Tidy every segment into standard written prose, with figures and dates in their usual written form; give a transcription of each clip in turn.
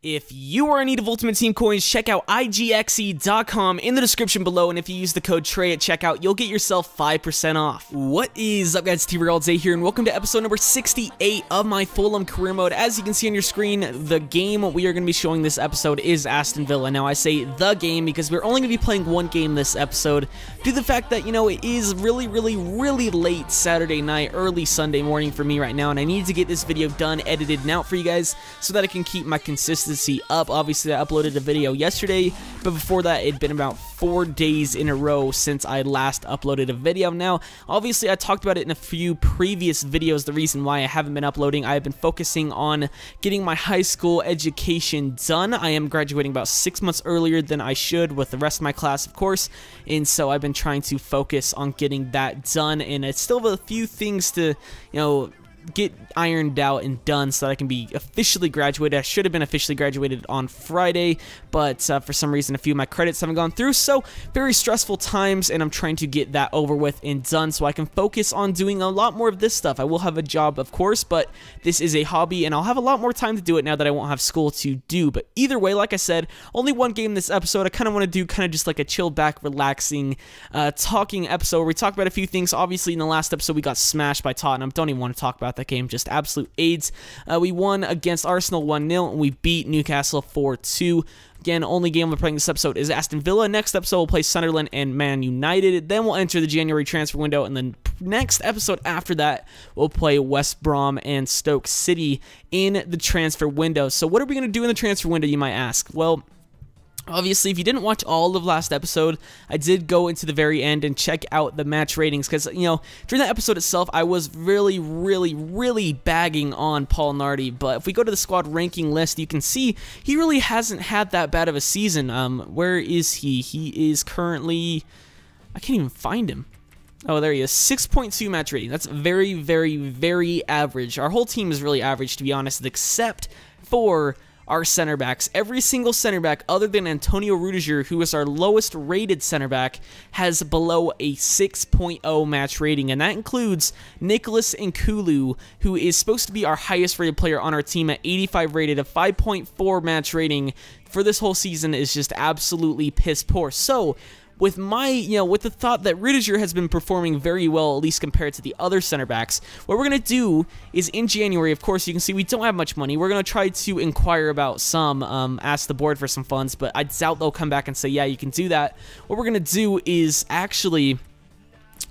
If you are in need of Ultimate Team coins, check out IGXE.com in the description below, and if you use the code TRAY at checkout, you'll get yourself 5% off. What is up, guys? TRayALLDay here, and welcome to episode number 68 of my Fulham career mode. As you can see on your screen, the game we are going to be showing this episode is Aston Villa. Now, I say the game because we're only going to be playing one game this episode due to the fact that, you know, it is really late Saturday night, early Sunday morning for me right now, and I need to get this video done, edited, and out for you guys so that I can keep my consistency up. Obviously, I uploaded a video yesterday, but before that, it'd been about 4 days in a row since I last uploaded a video. Now, obviously, I talked about it in a few previous videos, the reason why I haven't been uploading. I have been focusing on getting my high school education done. I am graduating about 6 months earlier than I should with the rest of my class, of course, and so I've been trying to focus on getting that done, and I still have a few things to, you know, get ironed out and done so that I can be officially graduated. I should have been officially graduated on Friday, but for some reason a few of my credits haven't gone through, so very stressful times, and I'm trying to get that over with and done so I can focus on doing a lot more of this stuff. I will have a job, of course, but this is a hobby, and I'll have a lot more time to do it now that I won't have school to do. But either way, like I said, only one game this episode. I kind of want to do kind of just like a chilled back, relaxing, talking episode where we talk about a few things. Obviously, in the last episode, we got smashed by Tottenham. Don't even want to talk about that game, just absolute AIDS. We won against Arsenal 1-0, and we beat Newcastle 4-2. Again, only game we're playing this episode is Aston Villa. Next episode, we'll play Sunderland and Man United. Then we'll enter the January transfer window, and then next episode after that, we'll play West Brom and Stoke City in the transfer window. So what are we going to do in the transfer window, you might ask? Well, obviously, if you didn't watch all of last episode, I did go into the very end and check out the match ratings because, you know, during that episode itself, I was really bagging on Paul Nardi. But if we go to the squad ranking list, you can see he really hasn't had that bad of a season. Where is he? He is currently, I can't even find him. Oh, there he is. 6.2 match rating. That's very average. Our whole team is really average, to be honest, except for our center backs. Every single center back other than Antonio Rudiger, who is our lowest rated center back, has below a 6.0 match rating, and that includes Nicholas Nkulu, who is supposed to be our highest rated player on our team at 85 rated. A 5.4 match rating for this whole season is just absolutely piss poor. So with my, with the thought that Rudiger has been performing very well, at least compared to the other center backs, what we're going to do is in January, of course, you can see we don't have much money. We're going to try to inquire about some, ask the board for some funds, but I doubt they'll come back and say, yeah, you can do that. What we're going to do is actually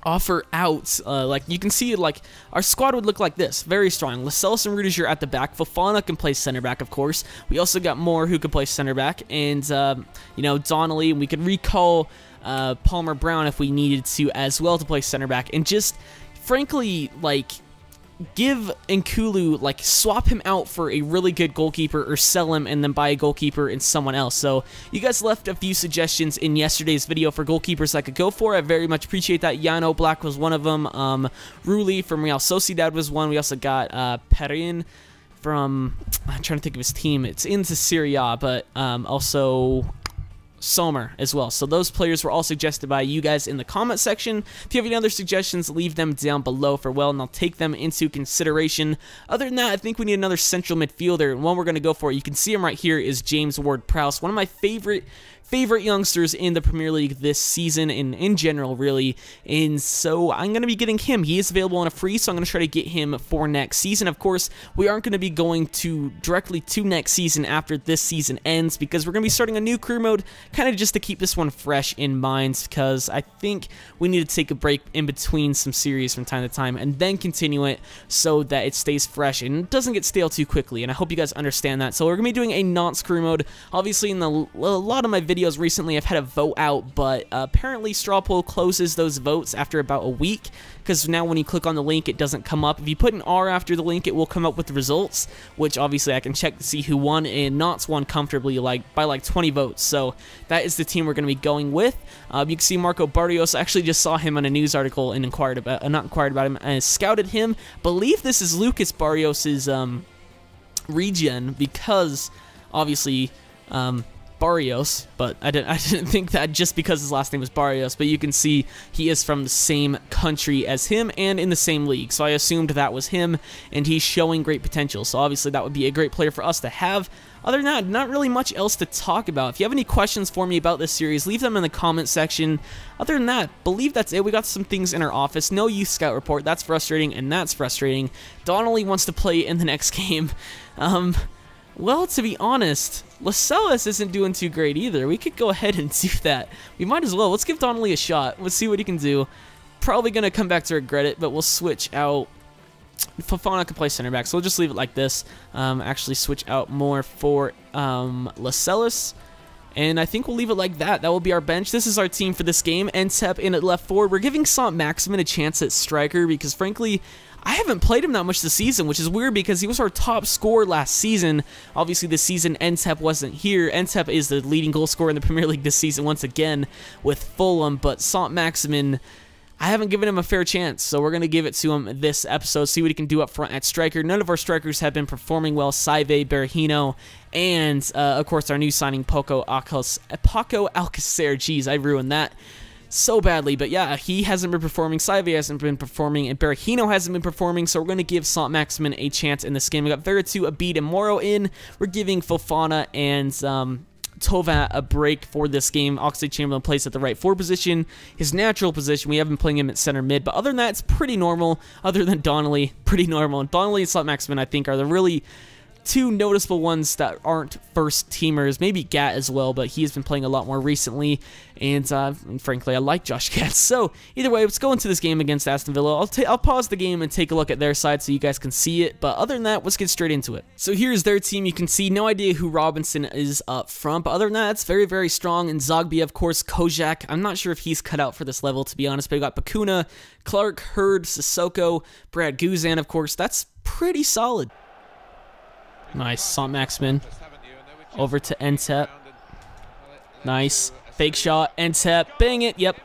offer out, like you can see, like our squad would look like this, very strong. Lascelles and Rudiger at the back. Fofana can play center back, of course. We also got Moore who can play center back, and Donnelly, and we could recall Palmer Brown if we needed to as well to play center back, and just frankly, like, give Nkulu, like, swap him out for a really good goalkeeper or sell him and then buy a goalkeeper and someone else. So you guys left a few suggestions in yesterday's video for goalkeepers I could go for. I very much appreciate that. Yano Black was one of them. Rulli from Real Sociedad was one. We also got Perin from, I'm trying to think of his team. It's into Serie A, but also Sommer as well. So those players were all suggested by you guys in the comment section. If you have any other suggestions, leave them down below and I'll take them into consideration. Other than that, I think we need another central midfielder, and one we're going to go for, you can see him right here, is James Ward-Prowse, one of my favorite youngsters in the Premier League this season and in general, really. And so I'm going to be getting him. He is available on a free, so I'm going to try to get him for next season. Of course, we aren't going to be going directly to next season after this season ends, because we're going to be starting a new career mode, kind of just to keep this one fresh in mind, because I think we need to take a break in between some series from time to time and then continue it so that it stays fresh and doesn't get stale too quickly, and I hope you guys understand that. So we're going to be doing a non-career mode. Obviously, in a lot of my videos recently, I've had a vote out, but apparently Straw Poll closes those votes after about a week, because now when you click on the link, it doesn't come up. If you put an R after the link, it will come up with the results, which obviously I can check to see who won, and Knott's won comfortably, by like 20 votes. So that is the team we're going to be going with. You can see Marco Barrios. I actually just saw him on a news article and not inquired about him, and scouted him. Believe this is Lucas Barrios's regen, because obviously Barrios, but I didn't think that just because his last name was Barrios, but you can see he is from the same country as him and in the same league, so I assumed that was him, and he's showing great potential, so obviously that would be a great player for us to have other than that, not really much else to talk about. If you have any questions for me about this series, leave them in the comment section. Other than that, believe that's it. We got some things in our office. No youth scout report. That's frustrating, and that's frustrating. Donnelly wants to play in the next game. Well, to be honest, Lascelles isn't doing too great either. We could go ahead and do that. We might as well. Let's give Donnelly a shot. Let's see what he can do. Probably going to come back to regret it, but we'll switch out. Fofana can play center back, so we'll just leave it like this. Actually switch out more for Lascelles. And I think we'll leave it like that. That will be our bench. This is our team for this game. Ntep in at left forward. We're giving Saint-Maximin a chance at striker because, frankly, I haven't played him that much this season, which is weird because he was our top scorer last season. Obviously, this season, Ntep wasn't here. Ntep is the leading goal scorer in the Premier League this season once again with Fulham, but Saint-Maximin, I haven't given him a fair chance, so we're going to give it to him this episode, see what he can do up front at striker. None of our strikers have been performing well. Saive, Berahino, and, of course, our new signing, Paco Alcacer. Jeez, I ruined that so badly, but yeah, he hasn't been performing, Saive hasn't been performing, and Berahino hasn't been performing, so we're going to give Saint-Maximin a chance in this game. We got Veretout, Abid, and Moro in. We're giving Fofana and Tova a break for this game. Oxlade-Chamberlain plays at the right forward position, his natural position. We have been playing him at center mid, but other than that, it's pretty normal. Other than Donnelly, pretty normal. And Donnelly and Saint-Maximin, I think, are the really two noticeable ones that aren't first teamers. Maybe Gat as well, but he has been playing a lot more recently. And frankly, I like Josh Gat. So either way, let's go into this game against Aston Villa. I'll pause the game and take a look at their side so you guys can see it. But other than that, let's get straight into it. So here's their team. You can see no idea who Robinson is up front. But other than that, it's very, very strong. And Zogbia, of course, Kojak. I'm not sure if he's cut out for this level, to be honest. But we got Bakuna, Clark, Hurd, Sissoko, Brad Guzan, of course. That's pretty solid. Nice. Saint-Maximin over to Ntep. Nice. Fake shot. Ntep. Bang it. Yep.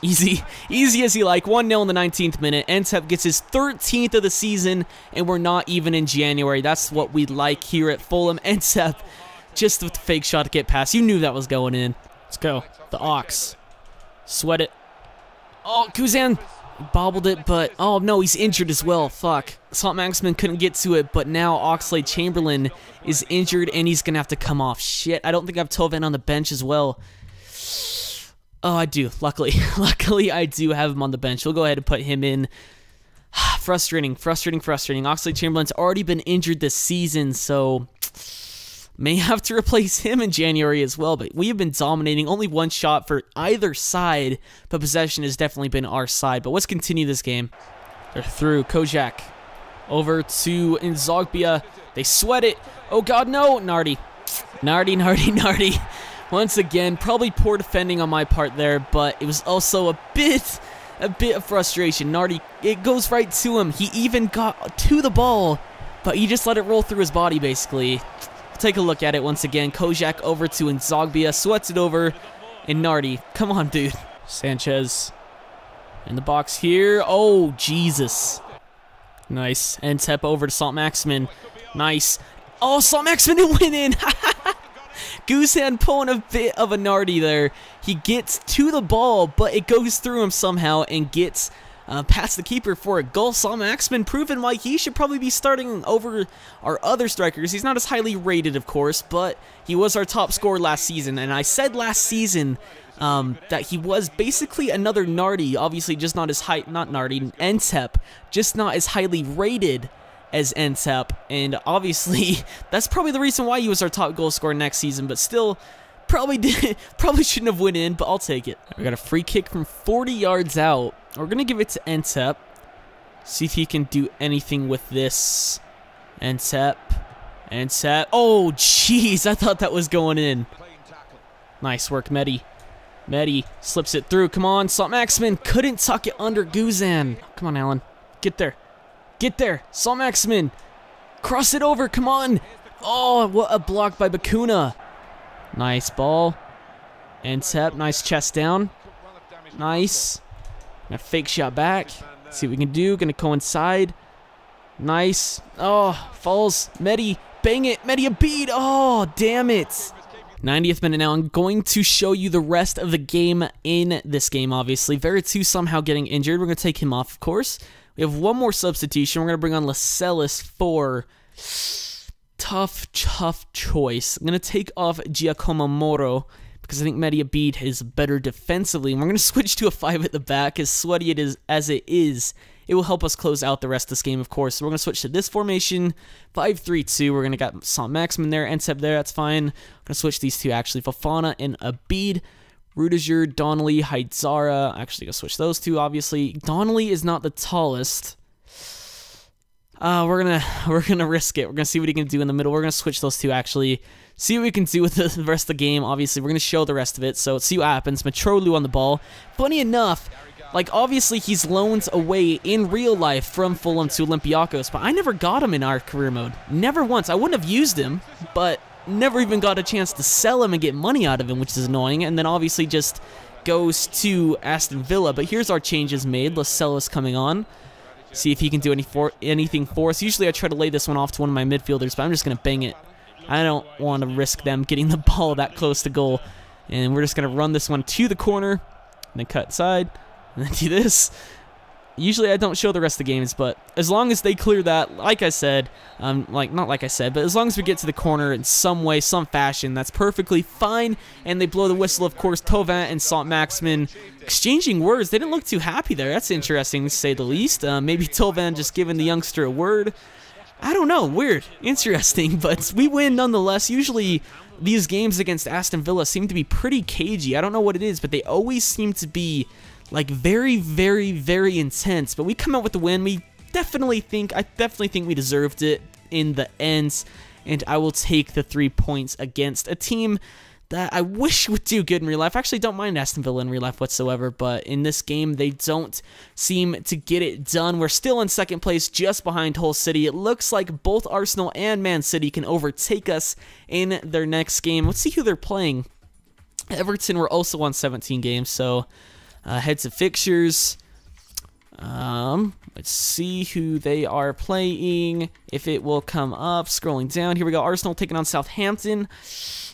Easy. Easy as you like. 1-0 in the 19th minute. Ntep gets his 13th of the season, and we're not even in January. That's what we like here at Fulham. Ntep just with the fake shot to get past. You knew that was going in. Let's go. The Ox. Sweat it. Oh, Guzan bobbled it, but oh no, he's injured as well. Fuck. Saint-Maximin couldn't get to it, but now Oxlade-Chamberlain is injured and he's gonna have to come off. Shit, I don't think I have Tovan on the bench as well. Oh, I do. Luckily I do have him on the bench. We'll go ahead and put him in. Frustrating. Oxlade-Chamberlain's already been injured this season, so may have to replace him in January as well, but we have been dominating. Only one shot for either side, but possession has definitely been our side. But let's continue this game. They're through. Kojak over to Zogbia. They sweat it. Oh god, no! Nardi. Once again, probably poor defending on my part there, but it was also a bit of frustration. Nardi, it goes right to him. He even got to the ball, but he just let it roll through his body, basically. Take a look at it once again. Kojak over to Zogbia, sweats it over, and Nardi. Come on, dude. Sanchez in the box here. Oh, Jesus. Nice. Ntep over to Saint-Maximin. Nice. Oh, Saint-Maximin went in. Guzan pulling a bit of a Nardi there. He gets to the ball, but it goes through him somehow and gets past the keeper for a goal. Saint-Maximin proven why he should probably be starting over our other strikers. He's not as highly rated, of course, but he was our top scorer last season. And I said last season that he was basically another Nardi, obviously just not as high, not Nardi, Ntep, just not as highly rated as Ntep. And obviously, that's probably the reason why he was our top goal scorer next season, but still, probably shouldn't have went in, but I'll take it. We got a free kick from 40 yards out. We're going to give it to Ntep. See if he can do anything with this. Ntep. Oh, jeez. I thought that was going in. Nice work, Mehdi. Mehdi slips it through. Come on, Saint-Maximin couldn't tuck it under Guzan. Come on, Alan. Get there. Get there. Saint-Maximin. Cross it over. Come on. Oh, what a block by Bakuna. Nice ball. Ntep. Nice chest down. Nice. A fake shot back. Let's see what we can do. Gonna coincide. Nice. Oh, falls. Mehdi. Bang it. Mehdi Abid. Oh, damn it. 90th minute now. I'm going to show you the rest of the game in this game, obviously. Veretout somehow getting injured. We're going to take him off, of course. We have one more substitution. We're going to bring on Lascelles for tough choice. I'm going to take off Giacomo Moro because I think Media Beat is better defensively. And we're going to switch to a 5 at the back. As sweaty as it is, it will help us close out the rest of this game, of course. So we're going to switch to this formation, 5-3-2. We're going to got Saint-Maximin there, Entep there, that's fine. I'm going to switch these two, actually, Fofana and Abid. Rudiger, Donnelly, Haidzara. Actually, going to switch those two, obviously. Donnelly is not the tallest. We're gonna risk it. We're gonna see what he can do in the middle. We're gonna switch those two, actually. See what we can do with the rest of the game. Obviously, we're gonna show the rest of it, so let's see what happens. Matrolu on the ball. Funny enough, like, obviously he's loaned away in real life from Fulham to Olympiacos, but I never got him in our career mode. Never once. I wouldn't have used him, but never even got a chance to sell him and get money out of him, which is annoying. And then obviously just goes to Aston Villa. But here's our changes made. Lascelles coming on. See if he can do anything for us. Usually I try to lay this one off to one of my midfielders, but I'm just going to bang it. I don't want to risk them getting the ball that close to goal. And we're just going to run this one to the corner, and then cut side, and then do this. Usually I don't show the rest of the games, but as long as they clear that, like I said, not like I said, but as long as we get to the corner in some way, some fashion, that's perfectly fine. And they blow the whistle, of course. Thauvin and Saint-Maximin exchanging words. They didn't look too happy there. That's interesting, to say the least. Maybe Thauvin just giving the youngster a word. I don't know. Weird. Interesting, but we win nonetheless. Usually these games against Aston Villa seem to be pretty cagey. I don't know what it is, but they always seem to be like very, very, very intense. But we come out with the win. I definitely think we deserved it in the end. And I will take the 3 points against a team that I wish would do good in real life. I actually don't mind Aston Villa in real life whatsoever, but in this game, they don't seem to get it done. We're still in second place, just behind Hull City. It looks like both Arsenal and Man City can overtake us in their next game. Let's see who they're playing. Everton were also on 17 games, so head to fixtures. Let's see who they are playing, if it will come up. Scrolling down, here we go. Arsenal taking on Southampton.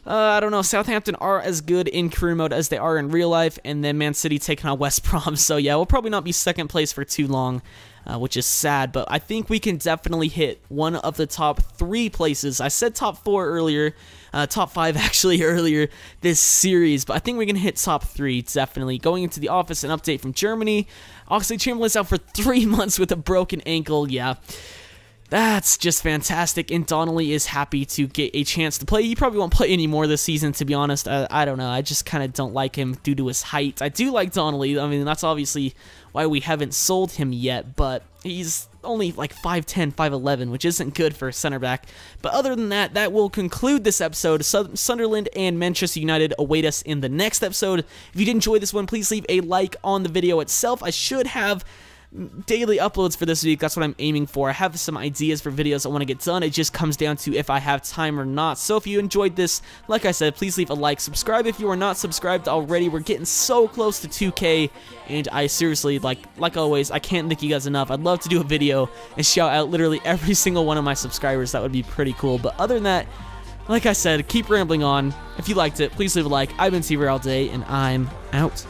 I don't know. Southampton are as good in career mode as they are in real life, and then Man City taking on West Brom. So yeah, we'll probably not be second place for too long, which is sad, but I think we can definitely hit one of the top 3 places. I said top 4 earlier, top 5 actually earlier this series, but I think we can hit top 3 definitely. Going into the office, an update from Germany. Oxlade-Chamberlain's out for 3 months with a broken ankle. Yeah, that's just fantastic, and Donnelly is happy to get a chance to play. He probably won't play anymore this season, to be honest. I don't know. I just kind of don't like him due to his height. I do like Donnelly. I mean, that's obviously why we haven't sold him yet, but he's only like 5'10", 5'11", which isn't good for a center back. But other than that, that will conclude this episode. Sunderland and Manchester United await us in the next episode. If you did enjoy this one, please leave a like on the video itself. I should have daily uploads for this week. That's what I'm aiming for. I have some ideas for videos I want to get done. It just comes down to if I have time or not. So if you enjoyed this, like I said, please leave a like. Subscribe if you are not subscribed already. We're getting so close to 2K, and I seriously, like always, I can't thank you guys enough. I'd love to do a video and shout out literally every single one of my subscribers. That would be pretty cool. But other than that, like I said, keep rambling on. If you liked it, please leave a like. I've been TRayALLDay, and I'm out.